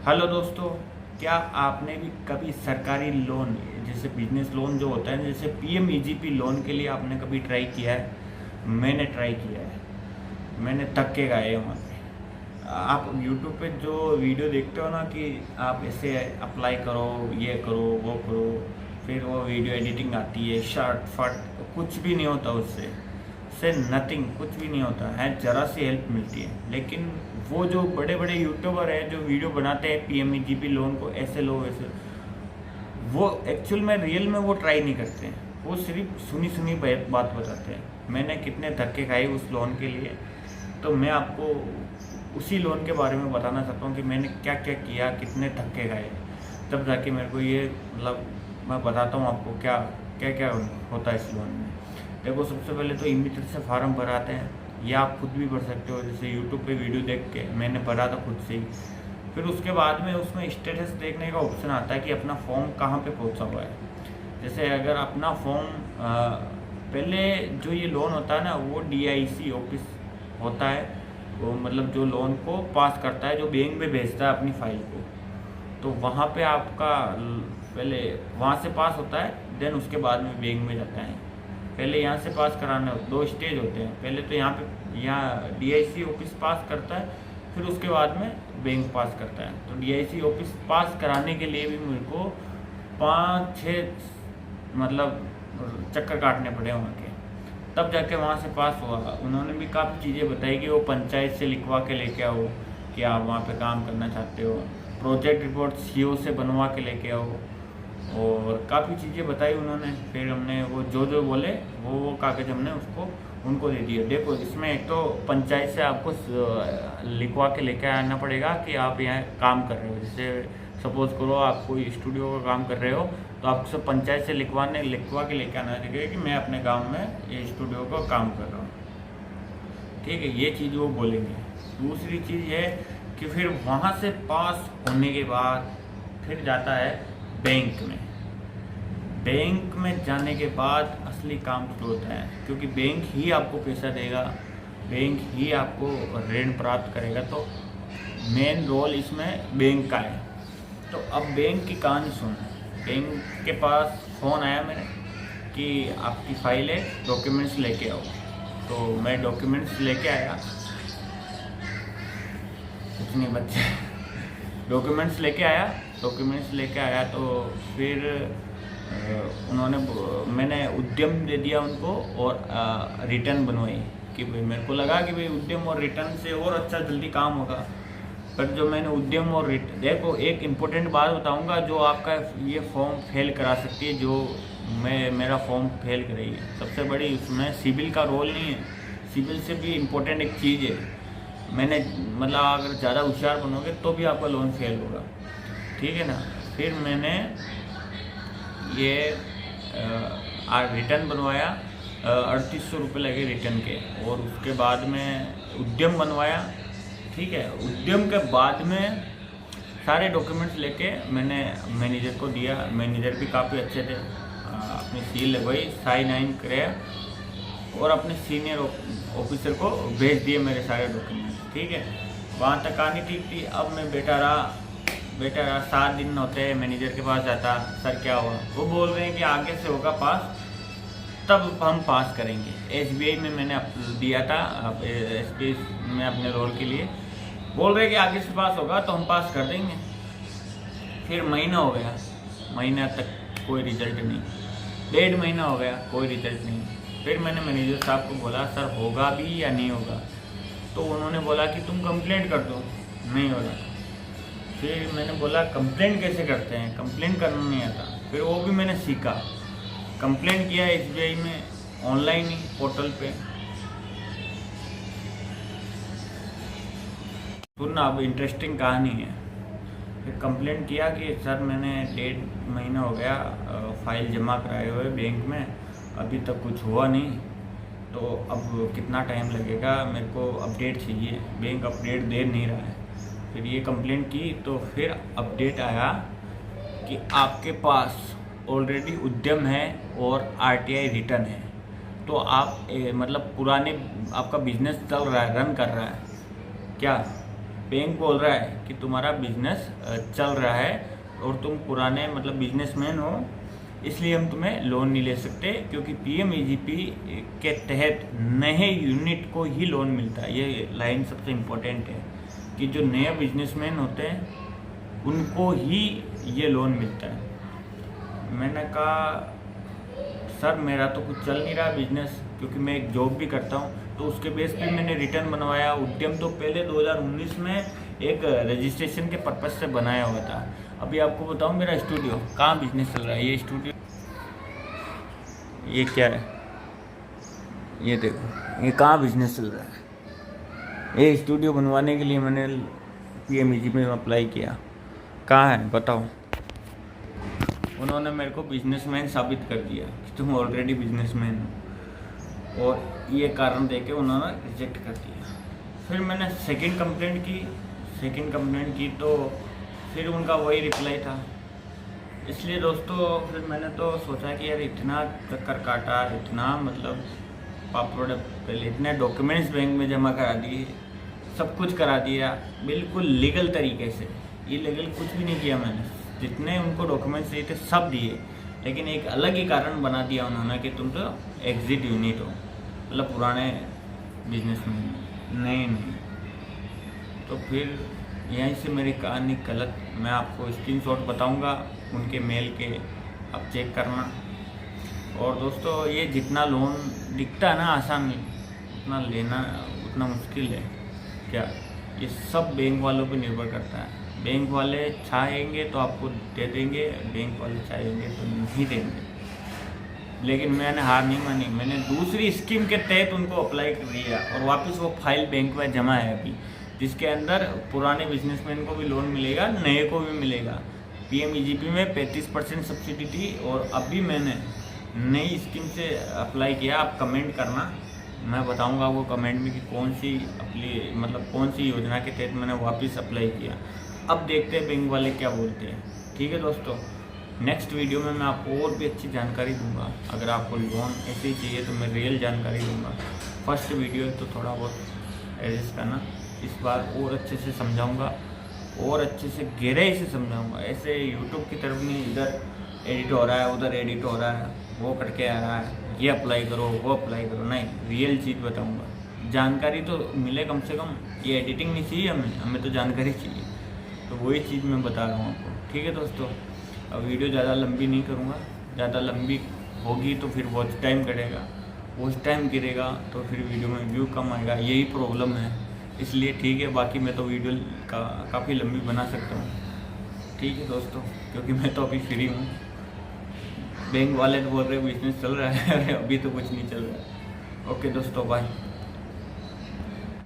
Hello दोस्तों, क्या आपने भी कभी सरकारी लोन जैसे बिजनेस लोन जो होता है जैसे पीएमईजीपी लोन के लिए आपने कभी ट्राई किया है? मैंने ट्राई किया है। मैंने धक्के खाए हैं वहाँ पे। आप यूट्यूब पे जो वीडियो देखते हो ना कि आप ऐसे अप्लाई करो, ये करो, वो करो, फिर वो वीडियो एडिटिंग आती है, शर्ट फट, कुछ भी नहीं होता उससे से नथिंग, कुछ भी नहीं होता है, ज़रा सी हेल्प मिलती है। लेकिन वो जो बड़े बड़े यूट्यूबर हैं जो वीडियो बनाते हैं पीएमईजीपी लोन को ऐसे लो वैसे, वो एक्चुअल में रियल में वो ट्राई नहीं करते हैं, वो सिर्फ सुनी सुनी बात बताते हैं। मैंने कितने धक्के खाए उस लोन के लिए, तो मैं आपको उसी लोन के बारे में बताना चाहता हूँ कि मैंने क्या क्या किया, कितने धक्के खाए, तब जाके मेरे को ये मतलब मैं बताता हूँ आपको क्या क्या क्या होता है इस लोन में। देखो, सबसे पहले तो इमिटर से फार्म भराते हैं, या आप खुद भी भर सकते हो, जैसे यूट्यूब पे वीडियो देख के मैंने भरा था खुद से ही। फिर उसके बाद में उसमें स्टेटस देखने का ऑप्शन आता है कि अपना फॉर्म कहाँ पे पहुँचा हुआ है। जैसे अगर अपना फॉर्म पहले जो ये लोन होता है ना वो डीआईसी ऑफिस होता है, वो मतलब जो लोन को पास करता है, जो बैंक में भेजता है अपनी फाइल को, तो वहाँ पे आपका पहले वहाँ से पास होता है, देन उसके बाद में बैंक में जाता है। पहले यहाँ से पास कराना, दो स्टेज होते हैं, पहले तो यहाँ डीआईसी ऑफिस पास करता है, फिर उसके बाद में बैंक पास करता है। तो डीआईसी ऑफिस पास कराने के लिए भी मेरे को 5-6 मतलब चक्कर काटने पड़े वहाँ के, तब जाके वहाँ से पास हुआ। उन्होंने भी काफ़ी चीज़ें बताई कि वो पंचायत से लिखवा के लेके आओ कि आप वहाँ पे काम करना चाहते हो, प्रोजेक्ट रिपोर्ट सीओ से बनवा के लेके आओ, और काफ़ी चीज़ें बताई उन्होंने। फिर हमने वो जो बोले वो कागज़ हमने उसको उनको दे दिया। देखो, इसमें एक तो पंचायत से आपको लिखवा के लेके आना पड़ेगा कि आप यहाँ काम कर रहे हो। जैसे सपोज़ करो आप कोई स्टूडियो का काम कर रहे हो, तो आपको सब पंचायत से लिखवा के लेके आना चाहिए कि मैं अपने गाँव में ये स्टूडियो का काम कर रहा हूँ। ठीक है, ये चीज़ वो बोलेंगे। दूसरी चीज़ है कि फिर वहाँ से पास होने के बाद फिर जाता है बैंक में। बैंक में जाने के बाद असली काम शुरू होता है, क्योंकि बैंक ही आपको पैसा देगा, बैंक ही आपको ऋण प्राप्त करेगा। तो मेन रोल इसमें बैंक का है। तो अब बैंक की कहानी सुन। बैंक के पास फ़ोन आया मेरे कि आपकी फ़ाइल है, डॉक्यूमेंट्स लेके आओ। तो मैं डॉक्यूमेंट्स लेके आया, कुछ नहीं बच्चे डॉक्यूमेंट्स लेके आया। तो फिर मैंने उद्यम दे दिया उनको, और रिटर्न बनवाई कि भाई मेरे को लगा कि भाई उद्यम और रिटर्न से और अच्छा जल्दी काम होगा। पर जो मैंने उद्यम और रिटर्न, देखो एक इम्पोर्टेंट बात बताऊंगा जो आपका ये फॉर्म फेल करा सकती है, जो मेरा फॉर्म फेल कराई है। सबसे बड़ी उसमें सिविल का रोल नहीं है, सिविल से भी इम्पोर्टेंट एक चीज़ है। मैंने मतलब अगर ज़्यादा होशियार बनोगे तो भी आपका लोन फेल होगा, ठीक है ना। फिर मैंने ये रिटर्न बनवाया, 3800 रुपये लगे रिटर्न के, और उसके बाद में उद्यम बनवाया। ठीक है, उद्यम के बाद में सारे डॉक्यूमेंट्स लेके मैंने मैनेजर को दिया। मैनेजर भी काफ़ी अच्छे थे, अपनी सील लगवाई, साइन आइन कराया, और अपने सीनियर ऑफिसर को भेज दिए मेरे सारे डॉक्यूमेंट्स। ठीक है, वहाँ तक कहानी ठीक थी। अब मैं बैठा रहा 7 दिन होते हैं, मैनेजर के पास जाता, सर क्या हुआ? वो बोल रहे हैं कि आगे से होगा पास, तब हम पास करेंगे। एसबीआई में मैंने दिया था, एसबीआई में अपने रोल के लिए, बोल रहे हैं कि आगे से पास होगा तो हम पास कर देंगे। फिर महीना हो गया, महीना तक कोई रिजल्ट नहीं, 1.5 महीना हो गया, कोई रिजल्ट नहीं। फिर मैंने मैनेजर साहब को बोला, सर होगा भी या नहीं होगा? तो उन्होंने बोला कि तुम कंप्लेंट कर दो, नहीं हो रहा। फिर मैंने बोला कंप्लेंट कैसे करते हैं, कंप्लेंट करना नहीं आता। फिर वो भी मैंने सीखा, कंप्लेंट किया एसबीआई में, ऑनलाइन ही पोर्टल पे। सुनना, अब इंटरेस्टिंग कहानी है। फिर कंप्लेंट किया कि सर मैंने 1.5 महीना हो गया फाइल जमा कराए हुए बैंक में, अभी तक कुछ हुआ नहीं, तो अब कितना टाइम लगेगा, मेरे को अपडेट चाहिए, बैंक अपडेट दे नहीं रहा है। फिर ये कंप्लेंट की, तो फिर अपडेट आया कि आपके पास ऑलरेडी उद्यम है और आरटीआई रिटर्न है, तो आप मतलब पुराने आपका बिजनेस चल रहा है, रन कर रहा है क्या? बैंक बोल रहा है कि तुम्हारा बिजनेस चल रहा है और तुम पुराने मतलब बिजनेसमैन हो, इसलिए हम तुम्हें लोन नहीं ले सकते, क्योंकि PMEGP के तहत नए यूनिट को ही लोन मिलता है। ये लाइन सबसे इम्पोर्टेंट है कि जो नए बिजनेसमैन होते हैं उनको ही ये लोन मिलता है। मैंने कहा सर मेरा तो कुछ चल नहीं रहा बिजनेस, क्योंकि मैं एक जॉब भी करता हूँ, तो उसके बेस पे मैंने रिटर्न बनवाया। उद्यम तो पहले 2019 में एक रजिस्ट्रेशन के पर्पज़ से बनाया हुआ था। अभी आपको बताऊँ मेरा स्टूडियो कहाँ बिजनेस चल रहा है। ये स्टूडियो, ये क्या है, ये देखो, ये कहाँ बिजनेस चल रहा है। ये स्टूडियो बनवाने के लिए मैंने PMEGP में अप्लाई किया। कहाँ है बताओ। उन्होंने मेरे को बिजनेसमैन साबित कर दिया कि तुम ऑलरेडी बिजनेसमैन हो, और ये कारण देके उन्होंने रिजेक्ट कर दिया। फिर मैंने सेकंड कंप्लेंट की तो फिर उनका वही रिप्लाई था। इसलिए दोस्तों फिर मैंने तो सोचा कि यार इतना चक्कर काटा, इतना मतलब पापड़ पहले इतने डॉक्यूमेंट्स बैंक में जमा करा दिए, सब कुछ करा दिया बिल्कुल लीगल तरीके से। इलीगल कुछ भी नहीं किया मैंने, जितने उनको डॉक्यूमेंट्स चाहिए थे सब दिए, लेकिन एक अलग ही कारण बना दिया उन्होंने कि तुम तो एग्जिट यूनिट हो, मतलब पुराने बिजनेसमैन नहीं। तो फिर यहीं से मेरी कहानी गलत। मैं आपको स्क्रीनशॉट बताऊंगा उनके मेल के, आप चेक करना। और दोस्तों ये जितना लोन दिखता है ना आसान, उतना लेना उतना मुश्किल है क्या, ये सब बैंक वालों पे निर्भर करता है। बैंक वाले चाहेंगे तो आपको दे देंगे, बैंक वाले चाहेंगे तो नहीं देंगे। लेकिन मैंने हार नहीं मानी, मैंने दूसरी स्कीम के तहत उनको अप्लाई कर दिया और वापस वो फाइल बैंक में जमा है अभी, जिसके अंदर पुराने बिजनेसमैन को भी लोन मिलेगा, नए को भी मिलेगा। PMEGP में 35% सब्सिडी थी और अभी मैंने नई स्कीम से अप्लाई किया। आप कमेंट करना, मैं बताऊंगा वो कमेंट में कि कौन सी कौन सी योजना के तहत मैंने वापस अप्लाई किया। अब देखते हैं बैंक वाले क्या बोलते हैं। ठीक है दोस्तों, नेक्स्ट वीडियो में मैं आपको और भी अच्छी जानकारी दूंगा। अगर आपको लोन ऐसे ही चाहिए तो मैं रियल जानकारी दूंगा। फर्स्ट वीडियो है तो थोड़ा बहुत एडजस्ट करना, इस बार और अच्छे से समझाऊंगा और अच्छे से गहराई से समझाऊंगा। ऐसे यूट्यूब की तरफ नहीं, इधर एडिट हो रहा है उधर एडिट हो रहा है, वो करके आ रहा है, ये अप्लाई करो वो अप्लाई करो, नहीं, रियल चीज़ बताऊँगा। जानकारी तो मिले कम से कम, ये एडिटिंग नहीं चाहिए हमें तो जानकारी चाहिए। तो वही चीज़ मैं बता रहा हूँ आपको। ठीक है दोस्तों, अब वीडियो ज़्यादा लंबी नहीं करूँगा, ज़्यादा लंबी होगी तो फिर वॉच टाइम करेगा, वॉच टाइम गिरेगा तो फिर वीडियो में व्यू कम आएगा, यही प्रॉब्लम है। इसलिए ठीक है, बाकी मैं तो वीडियो काफ़ी लंबी बना सकता हूँ। ठीक है दोस्तों, क्योंकि मैं तो अभी फ्री हूँ। बैंक वाले तो बोल रहे बिजनेस चल रहा है, अभी तो कुछ नहीं चल रहा है। ओके दोस्तों, बाय।